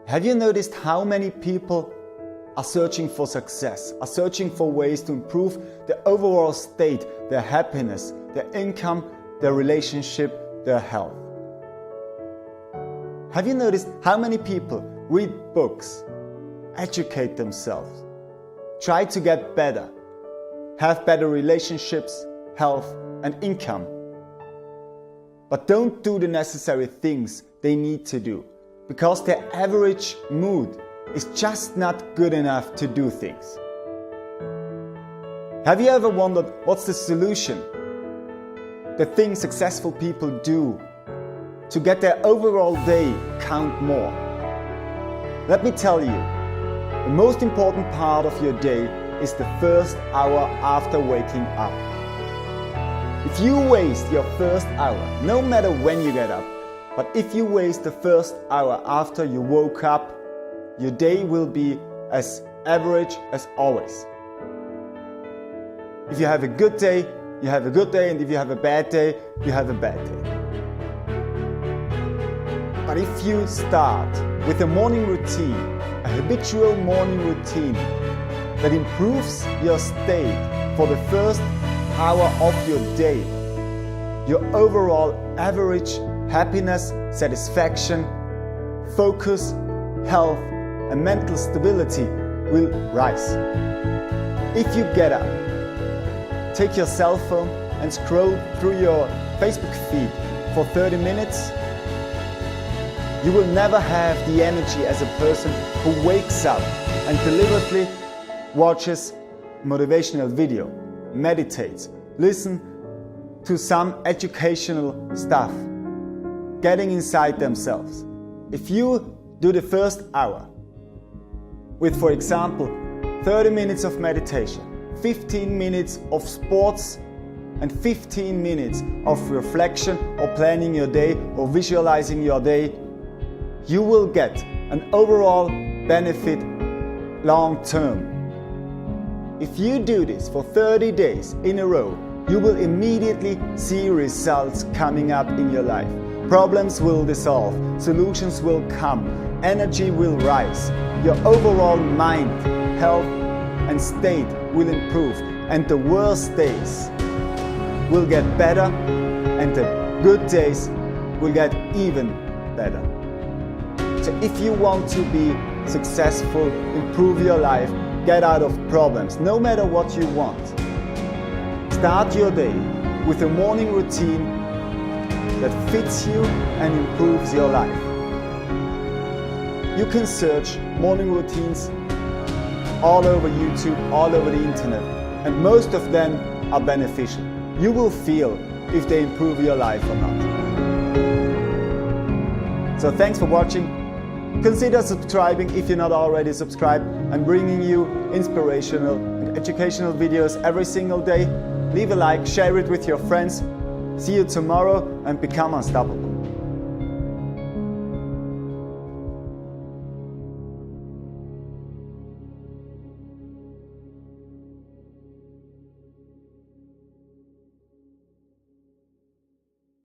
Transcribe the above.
Have you noticed how many people are searching for success, are searching for ways to improve their overall state, their happiness, their income, their relationship, their health? Have you noticed how many people read books, educate themselves, try to get better, have better relationships, health and income, but don't do the necessary things they need to do because their average mood is just not good enough to do things? Have you ever wondered what's the solution? The things successful people do to get their overall day count more? Let me tell you, the most important part of your day is the first hour after waking up. If you waste your first hour, no matter when you get up, but if you waste the first hour after you woke up, your day will be as average as always. If you have a good day, you have a good day, and if you have a bad day, you have a bad day. But if you start with a morning routine, a habitual morning routine that improves your state for the first hour of your day, your overall average happiness, satisfaction, focus, health, and mental stability will rise. If you get up, take your cell phone and scroll through your Facebook feed for 30 minutes, you will never have the energy as a person who wakes up and deliberately watches motivational video, meditates, listen to some educational stuff, getting inside themselves. If you do the first hour with, for example, 30 minutes of meditation, 15 minutes of sports, and 15 minutes of reflection or planning your day or visualizing your day, you will get an overall benefit long term. If you do this for 30 days in a row, you will immediately see results coming up in your life. Problems will dissolve, solutions will come, energy will rise, your overall mind, health and state will improve, and the worst days will get better and the good days will get even better. So if you want to be successful, improve your life, get out of problems, no matter what you want, start your day with a morning routine that fits you and improves your life. You can search morning routines all over YouTube, all over the internet, and most of them are beneficial. You will feel if they improve your life or not. So thanks for watching. Consider subscribing if you're not already subscribed. I'm bringing you inspirational and educational videos every single day. Leave a like, share it with your friends. See you tomorrow and become unstoppable.